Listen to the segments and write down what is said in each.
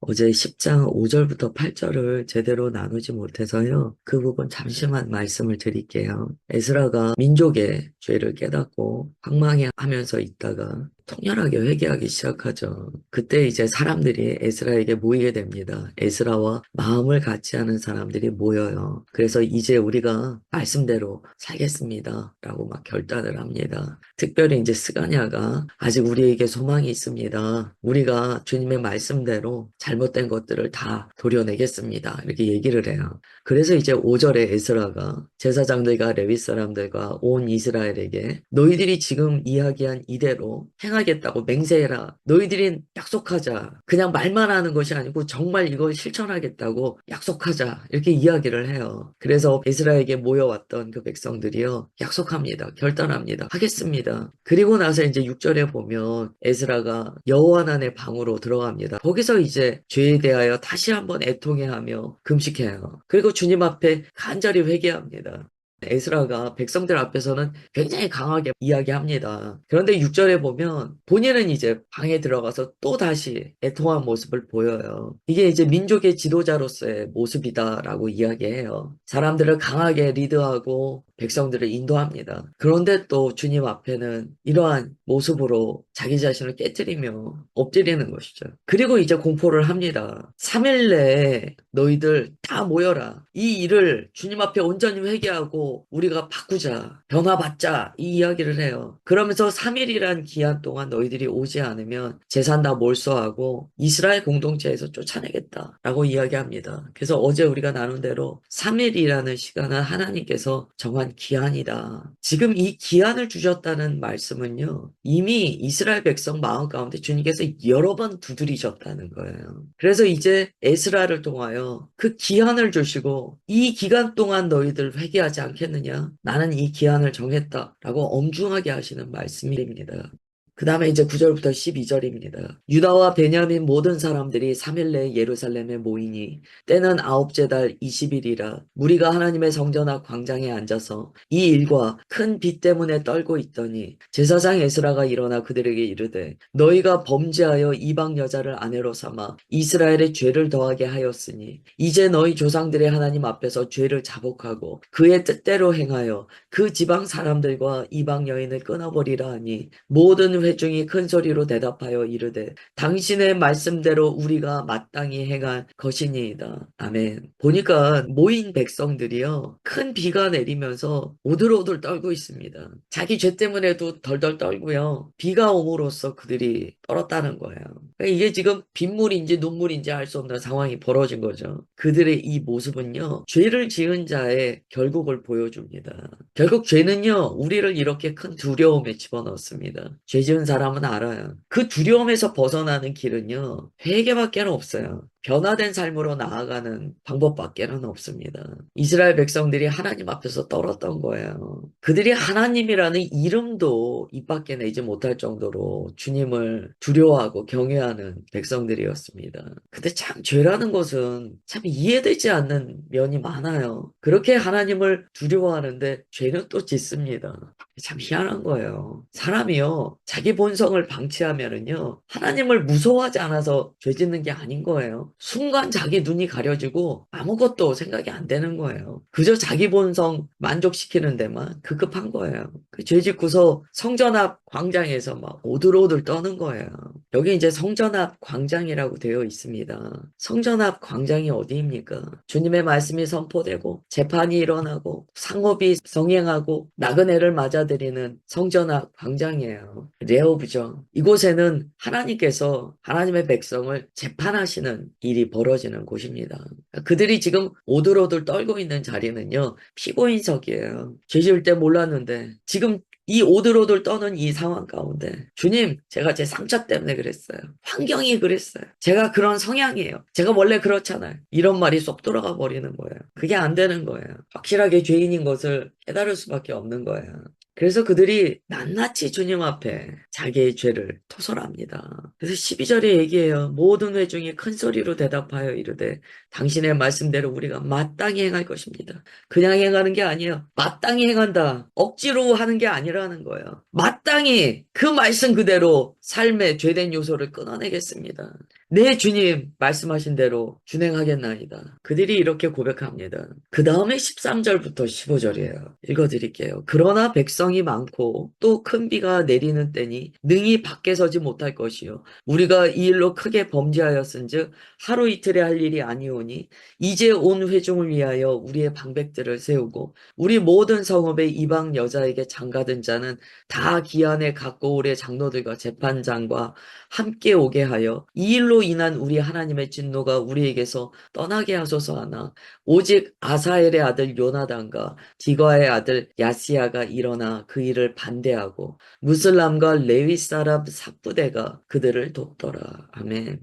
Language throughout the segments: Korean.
어제 10장 5절부터 8절을 제대로 나누지 못해서요. 그 부분 잠시만 말씀을 드릴게요. 에스라가 민족의 죄를 깨닫고 황망해하면서 있다가 통렬하게 회개하기 시작하죠. 그때 이제 사람들이 에스라에게 모이게 됩니다. 에스라와 마음을 같이 하는 사람들이 모여요. 그래서 이제 우리가 말씀대로 살겠습니다. 라고 막 결단을 합니다. 특별히 이제 스가냐가 아직 우리에게 소망이 있습니다. 우리가 주님의 말씀대로 잘못된 것들을 다 도려내겠습니다. 이렇게 얘기를 해요. 그래서 이제 5절에 에스라가 제사장들과 레위 사람들과 온 이스라엘에게 너희들이 지금 이야기한 이대로 행하겠다고 맹세해라. 너희들이 약속하자. 그냥 말만 하는 것이 아니고 정말 이걸 실천하겠다고 약속하자. 이렇게 이야기를 해요. 그래서 에스라에게 모여왔던 그 백성들이요. 약속합니다. 결단합니다. 하겠습니다. 그리고 나서 이제 6절에 보면 에스라가 여호와 하나님의 방으로 들어갑니다. 거기서 이제 죄에 대하여 다시 한번 애통해하며 금식해요. 그리고 주님 앞에 간절히 회개합니다. 에스라가 백성들 앞에서는 굉장히 강하게 이야기합니다. 그런데 6절에 보면 본인은 이제 방에 들어가서 또 다시 애통한 모습을 보여요. 이게 이제 민족의 지도자로서의 모습이다라고 이야기해요. 사람들을 강하게 리드하고 백성들을 인도합니다. 그런데 또 주님 앞에는 이러한 모습으로 자기 자신을 깨뜨리며 엎드리는 것이죠. 그리고 이제 공포를 합니다. 3일 내에 너희들 다 모여라. 이 일을 주님 앞에 온전히 회개하고 우리가 바꾸자. 변화받자. 이 이야기를 해요. 그러면서 3일이란 기한 동안 너희들이 오지 않으면 재산 다 몰수하고 이스라엘 공동체에서 쫓아내겠다. 라고 이야기합니다. 그래서 어제 우리가 나눈 대로 3일이라는 시간은 하나님께서 정한 기한이다. 지금 이 기한을 주셨다는 말씀은요. 이미 이스라엘 백성 마음 가운데 주님께서 여러 번 두드리셨다는 거예요. 그래서 이제 에스라를 통하여 그 기한을 주시고 이 기간 동안 너희들 회개하지 않겠느냐? 나는 이 기한을 정했다라고 엄중하게 하시는 말씀입니다. 그 다음에 이제 9절부터 12절입니다. 유다와 베냐민 모든 사람들이 3일 내에 예루살렘에 모이니 때는 아홉째 달 20일이라 무리가 하나님의 성전 앞 광장에 앉아서 이 일과 큰 비 때문에 떨고 있더니 제사장 에스라가 일어나 그들에게 이르되 너희가 범죄하여 이방 여자를 아내로 삼아 이스라엘의 죄를 더하게 하였으니 이제 너희 조상들의 하나님 앞에서 죄를 자복하고 그의 뜻대로 행하여 그 지방 사람들과 이방 여인을 끊어버리라 하니 모든 회중이 큰 소리로 대답하여 이르되 당신의 말씀대로 우리가 마땅히 행할 것이니이다. 아멘. 보니까 모인 백성들이요. 큰 비가 내리면서 오들오들 떨고 있습니다. 자기 죄 때문에도 덜덜 떨고요. 비가 옴으로써 그들이 떨었다는 거예요. 그러니까 이게 지금 빗물인지 눈물인지 알 수 없는 상황이 벌어진 거죠. 그들의 이 모습은요. 죄를 지은 자의 결국을 보여줍니다. 결국 죄는요. 우리를 이렇게 큰 두려움에 집어넣습니다. 죄 지은 사람은 알아요. 그 두려움에서 벗어나는 길은요. 회개밖에 없어요. 변화된 삶으로 나아가는 방법밖에는 없습니다. 이스라엘 백성들이 하나님 앞에서 떨었던 거예요. 그들이 하나님이라는 이름도 입 밖에 내지 못할 정도로 주님을 두려워하고 경외하는 백성들이었습니다. 근데 참 죄라는 것은 참 이해되지 않는 면이 많아요. 그렇게 하나님을 두려워하는데 죄는 또 짓습니다. 참 희한한 거예요. 사람이요, 자기 본성을 방치하면은요, 하나님을 무서워하지 않아서 죄 짓는 게 아닌 거예요. 순간 자기 눈이 가려지고 아무것도 생각이 안 되는 거예요. 그저 자기 본성 만족시키는 데만 급급한 거예요. 그 죄 짓고서 성전 앞 광장에서 막 오들오들 떠는 거예요. 여기 이제 성전 앞 광장이라고 되어 있습니다. 성전 앞 광장이 어디입니까? 주님의 말씀이 선포되고 재판이 일어나고 상업이 성행하고 나그네를 맞아들이는 성전 앞 광장이에요. 레오브죠. 이곳에는 하나님께서 하나님의 백성을 재판하시는 일이 벌어지는 곳입니다. 그들이 지금 오들오들 떨고 있는 자리는요. 피고인석이에요. 죄 지을 때 몰랐는데 지금 이 오들오들 떠는 이 상황 가운데 주님, 제가 제 상처 때문에 그랬어요. 환경이 그랬어요. 제가 그런 성향이에요. 제가 원래 그렇잖아요. 이런 말이 쏙 들어가 버리는 거예요. 그게 안 되는 거예요. 확실하게 죄인인 것을 깨달을 수밖에 없는 거예요. 그래서 그들이 낱낱이 주님 앞에 자기의 죄를 토설합니다. 그래서 12절에 얘기해요. 모든 회중이 큰 소리로 대답하여 이르되 당신의 말씀대로 우리가 마땅히 행할 것입니다. 그냥 행하는 게 아니에요. 마땅히 행한다. 억지로 하는 게 아니라는 거예요. 마땅히 그 말씀 그대로 삶의 죄된 요소를 끊어내겠습니다. 네, 주님, 말씀하신 대로 준행하겠나이다. 그들이 이렇게 고백합니다. 그 다음에 13절부터 15절이에요. 읽어드릴게요. 그러나 백성이 많고 또 큰 비가 내리는 때니 능히 밖에 서지 못할 것이요. 우리가 이 일로 크게 범죄하였은즉 하루 이틀에 할 일이 아니오니 이제 온 회중을 위하여 우리의 방백들을 세우고 우리 모든 성읍의 이방 여자에게 장가든 자는 다 기한에 갖고 오래 장로들과 재판장과 함께 오게 하여 이 일로 인한 우리 하나님의 진노가 우리에게서 떠나게 하소서 하나 오직 아사엘의 아들 요나단과 디거의 아들 야시야가 일어나 그 일을 반대하고 무슬람과 레위 사람 삭부대가 그들을 돕더라. 아멘.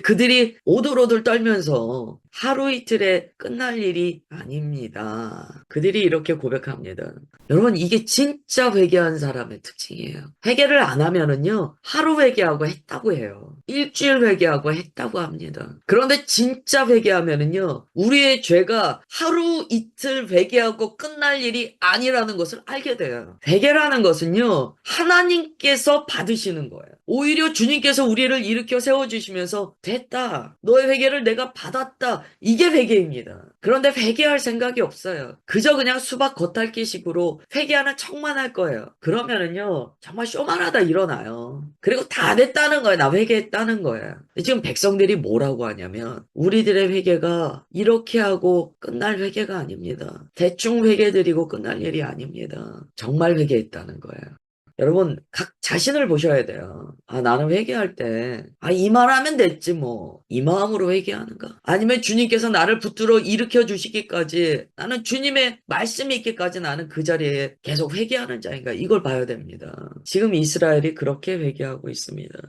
그들이 오들오들 떨면서 하루 이틀에 끝날 일이 아닙니다. 그들이 이렇게 고백합니다. 여러분, 이게 진짜 회개한 사람의 특징이에요. 회개를 안 하면은요, 하루 회개하고 했다고 해요. 일주일 회개하고 했다고 합니다. 그런데 진짜 회개하면은요, 우리의 죄가 하루 이틀 회개하고 끝날 일이 아니라는 것을 알게 돼요. 회개라는 것은요, 하나님께서 받으시는 거예요. 오히려 주님께서 우리를 일으켜 세워주시면서 됐다. 너의 회개를 내가 받았다. 이게 회개입니다. 그런데 회개할 생각이 없어요. 그저 그냥 수박 겉핥기식으로 회개하는 척만 할 거예요. 그러면은요, 정말 쇼만하다 일어나요. 그리고 다 됐다는 거예요. 나 회개했다는 거예요. 근데 지금 백성들이 뭐라고 하냐면, 우리들의 회개가 이렇게 하고 끝날 회개가 아닙니다. 대충 회개드리고 끝날 일이 아닙니다. 정말 회개했다는 거예요. 여러분, 각 자신을 보셔야 돼요. 아, 나는 회개할 때, 아, 이 말 하면 됐지, 뭐. 이 마음으로 회개하는가? 아니면 주님께서 나를 붙들어 일으켜 주시기까지, 나는 주님의 말씀이 있기까지 나는 그 자리에 계속 회개하는 자인가? 이걸 봐야 됩니다. 지금 이스라엘이 그렇게 회개하고 있습니다.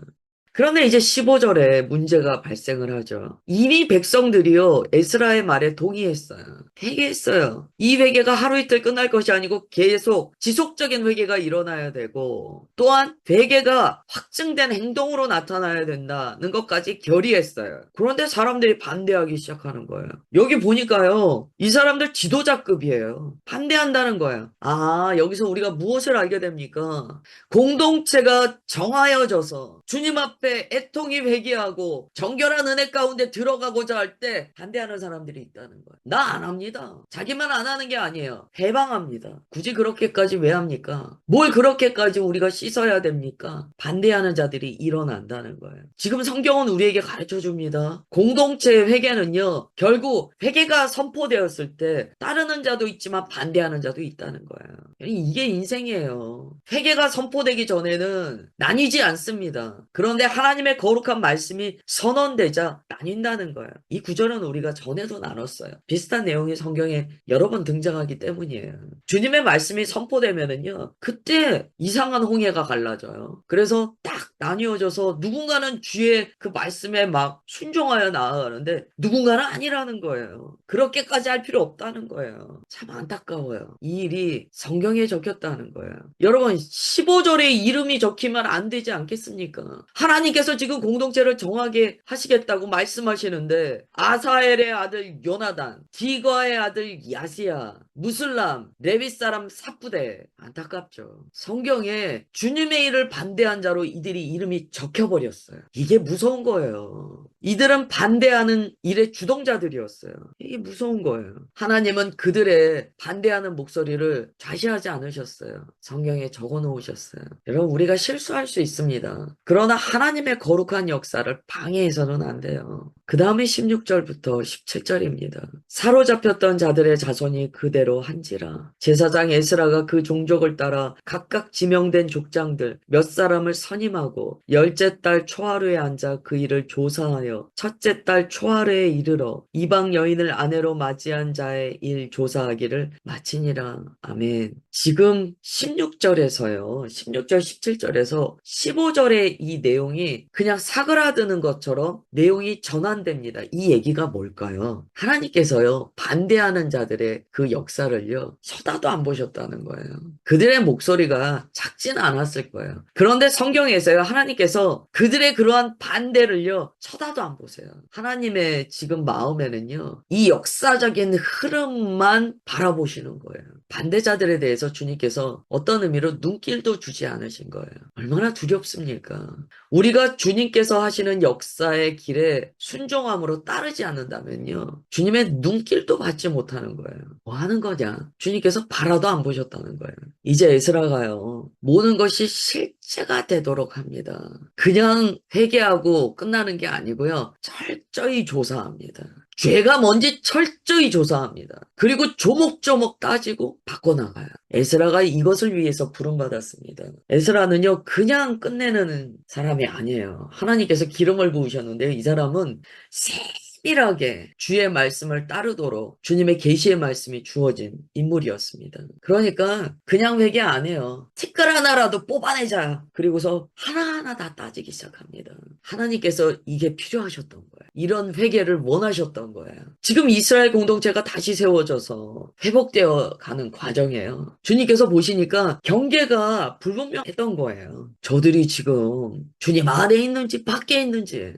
그런데 이제 15절에 문제가 발생을 하죠. 이미 백성들이요, 에스라의 말에 동의했어요. 회개했어요. 이 회개가 하루 이틀 끝날 것이 아니고 계속 지속적인 회개가 일어나야 되고, 또한 회개가 확증된 행동으로 나타나야 된다는 것까지 결의했어요. 그런데 사람들이 반대하기 시작하는 거예요. 여기 보니까요, 이 사람들 지도자급이에요. 반대한다는 거예요. 아, 여기서 우리가 무엇을 알게 됩니까? 공동체가 정하여져서 주님 앞에 애통이 회개하고 정결한 은혜 가운데 들어가고자 할 때 반대하는 사람들이 있다는 거예요. 나 안 합니다. 자기만 안 하는 게 아니에요. 해방합니다. 굳이 그렇게까지 왜 합니까? 뭘 그렇게까지 우리가 씻어야 됩니까? 반대하는 자들이 일어난다는 거예요. 지금 성경은 우리에게 가르쳐 줍니다. 공동체의 회개는요, 결국 회개가 선포되었을 때 따르는 자도 있지만 반대하는 자도 있다는 거예요. 이게 인생이에요. 회개가 선포되기 전에는 나뉘지 않습니다. 그런데 하나님의 거룩한 말씀이 선언되자 나뉜다는 거예요. 이 구절은 우리가 전에도 나눴어요. 비슷한 내용이 성경에 여러 번 등장하기 때문이에요. 주님의 말씀이 선포되면은요, 그때 이상한 홍해가 갈라져요. 그래서 딱 나뉘어져서 누군가는 주의 그 말씀에 막 순종하여 나아가는데 누군가는 아니라는 거예요. 그렇게까지 할 필요 없다는 거예요. 참 안타까워요. 이 일이 성경에 적혔다는 거예요. 여러분, 15절에 이름이 적히면 안 되지 않겠습니까? 하나님께서 지금 공동체를 정하게 하시겠다고 말씀하시는데 아사엘의 아들 요나단, 디거의 아들 야시야, 무슬람, 레위 사람 삭부대. 안타깝죠. 성경에 주님의 일을 반대한 자로 이들이 이름이 적혀버렸어요. 이게 무서운 거예요. 이들은 반대하는 일의 주동자들이었어요. 이게 무서운 거예요. 하나님은 그들의 반대하는 목소리를 좌시하지 않으셨어요. 성경에 적어 놓으셨어요. 여러분, 우리가 실수할 수 있습니다. 그러나 하나님의 거룩한 역사를 방해해서는 안 돼요. 그 다음에 16절부터 17절입니다. 사로잡혔던 자들의 자손이 그대로 한지라. 제사장 에스라가 그 종족을 따라 각각 지명된 족장들 몇 사람을 선임하고 열째 달 초하루에 앉아 그 일을 조사하여 첫째 달 초하루에 이르러 이방 여인을 아내로 맞이한 자의 일 조사하기를 마치니라. 아멘. 지금 16절에서요. 16절, 17절에서 15절의 이 내용이 그냥 사그라드는 것처럼 내용이 전환 반대합니다. 이 얘기가 뭘까요? 하나님께서요, 반대하는 자들의 그 역사를요, 쳐다도 안 보셨다는 거예요. 그들의 목소리가 작지는 않았을 거예요. 그런데 성경에서요, 하나님께서 그들의 그러한 반대를요, 쳐다도 안 보세요. 하나님의 지금 마음에는요, 이 역사적인 흐름만 바라보시는 거예요. 반대자들에 대해서 주님께서 어떤 의미로 눈길도 주지 않으신 거예요. 얼마나 두렵습니까? 우리가 주님께서 하시는 역사의 길에 순종함으로 따르지 않는다면요, 주님의 눈길도 받지 못하는 거예요. 뭐 하는 거냐? 주님께서 바라도 안 보셨다는 거예요. 이제 에스라가요, 모든 것이 실제가 되도록 합니다. 그냥 회개하고 끝나는 게 아니고요, 철저히 조사합니다. 죄가 뭔지 철저히 조사합니다. 그리고 조목조목 따지고 바꿔나가요. 에스라가 이것을 위해서 부름받았습니다. 에스라는요, 그냥 끝내는 사람이 아니에요. 하나님께서 기름을 부으셨는데요, 이 사람은 세밀하게 주의 말씀을 따르도록 주님의 계시의 말씀이 주어진 인물이었습니다. 그러니까 그냥 회개 안 해요. 티끌 하나라도 뽑아내자. 그리고서 하나하나 다 따지기 시작합니다. 하나님께서 이게 필요하셨던 거예요. 이런 회개를 원하셨던 거예요. 지금 이스라엘 공동체가 다시 세워져서 회복되어 가는 과정이에요. 주님께서 보시니까 경계가 불분명했던 거예요. 저들이 지금 주님 안에 있는지 밖에 있는지.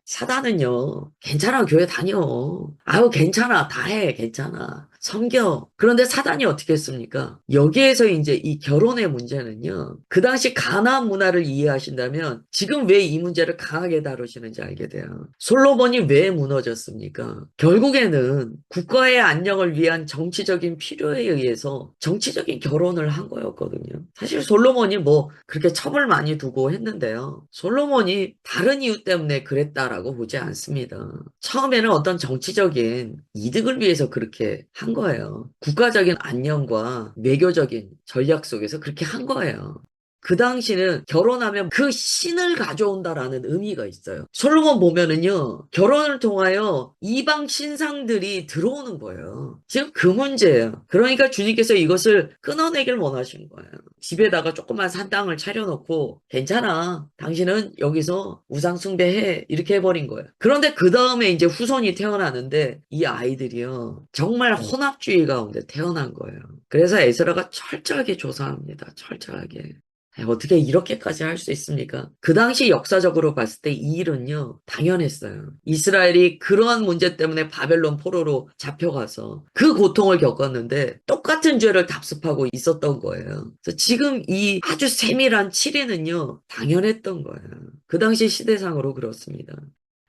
사단은요, 괜찮아, 교회 다녀. 아유, 괜찮아, 다 해, 괜찮아. 섬겨. 그런데 사단이 어떻게 했습니까? 여기에서 이제 이 결혼의 문제는요, 그 당시 가나안 문화를 이해하신다면 지금 왜 이 문제를 강하게 다루시는지 알게 돼요. 솔로몬이 왜 무너졌습니까? 결국에는 국가의 안녕을 위한 정치적인 필요에 의해서 정치적인 결혼을 한 거였거든요. 사실 솔로몬이 뭐 그렇게 첩을 많이 두고 했는데요. 솔로몬이 다른 이유 때문에 그랬다라고 보지 않습니다. 처음에는 어떤 정치적인 이득을 위해서 그렇게 한 거예요. 국가적인 안녕과 외교적인 전략 속에서 그렇게 한 거예요. 그 당시는 결혼하면 그 신을 가져온다라는 의미가 있어요. 솔로몬 보면은요, 결혼을 통하여 이방 신상들이 들어오는 거예요. 지금 그 문제예요. 그러니까 주님께서 이것을 끊어내길 원하시는 거예요. 집에다가 조그만 산당을 차려놓고, 괜찮아. 당신은 여기서 우상숭배해. 이렇게 해버린 거예요. 그런데 그 다음에 이제 후손이 태어나는데, 이 아이들이요, 정말 혼합주의 가운데 태어난 거예요. 그래서 에스라가 철저하게 조사합니다. 철저하게. 어떻게 이렇게까지 할 수 있습니까? 그 당시 역사적으로 봤을 때 이 일은요, 당연했어요. 이스라엘이 그러한 문제 때문에 바벨론 포로로 잡혀가서 그 고통을 겪었는데 똑같은 죄를 답습하고 있었던 거예요. 그래서 지금 이 아주 세밀한 치리는요, 당연했던 거예요. 그 당시 시대상으로 그렇습니다.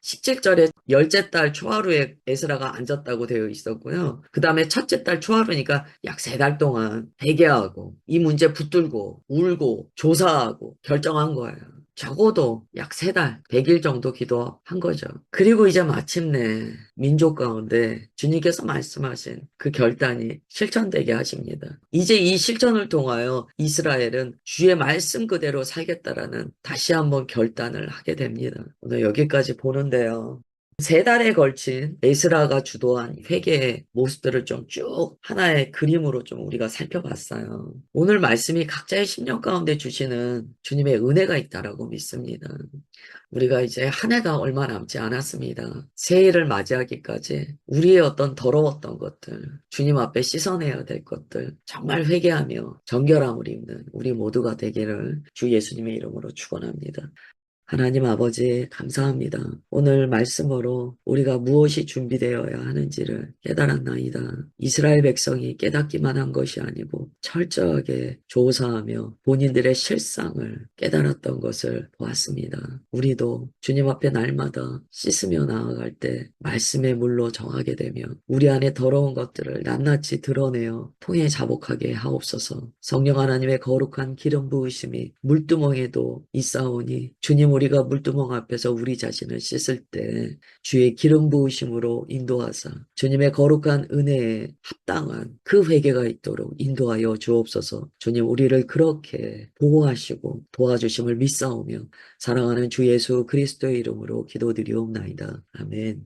17절에 열째 달 초하루에 에스라가 앉았다고 되어 있었고요. 그 다음에 첫째 달 초하루니까 약 3달 동안 회개하고 이 문제 붙들고 울고 조사하고 결정한 거예요. 적어도 약 3달, 100일 정도 기도한 거죠. 그리고 이제 마침내 민족 가운데 주님께서 말씀하신 그 결단이 실천되게 하십니다. 이제 이 실천을 통하여 이스라엘은 주의 말씀 그대로 살겠다라는 다시 한번 결단을 하게 됩니다. 오늘 여기까지 보는데요. 3달에 걸친 에스라가 주도한 회개의 모습들을 좀 쭉 하나의 그림으로 좀 우리가 살펴봤어요. 오늘 말씀이 각자의 심령 가운데 주시는 주님의 은혜가 있다라고 믿습니다. 우리가 이제 한 해가 얼마 남지 않았습니다. 새해를 맞이하기까지 우리의 어떤 더러웠던 것들, 주님 앞에 씻어내야 될 것들, 정말 회개하며 정결함을 입는 우리 모두가 되기를 주 예수님의 이름으로 축원합니다. 하나님 아버지 감사합니다. 오늘 말씀으로 우리가 무엇이 준비되어야 하는지를 깨달았나이다. 이스라엘 백성이 깨닫기만 한 것이 아니고 철저하게 조사하며 본인들의 실상을 깨달았던 것을 보았습니다. 우리도 주님 앞에 날마다 씻으며 나아갈 때 말씀의 물로 정하게 되며 우리 안에 더러운 것들을 낱낱이 드러내어 통해 자복하게 하옵소서. 성령 하나님의 거룩한 기름 부으심이 물두멍에도 있사오니 주님 우리가 물두멍 앞에서 우리 자신을 씻을 때 주의 기름 부으심으로 인도하사 주님의 거룩한 은혜에 합당한 그 회개가 있도록 인도하여 주옵소서. 주님 우리를 그렇게 보호하시고 도와주심을 믿사오며 사랑하는 주 예수 그리스도의 이름으로 기도드리옵나이다. 아멘.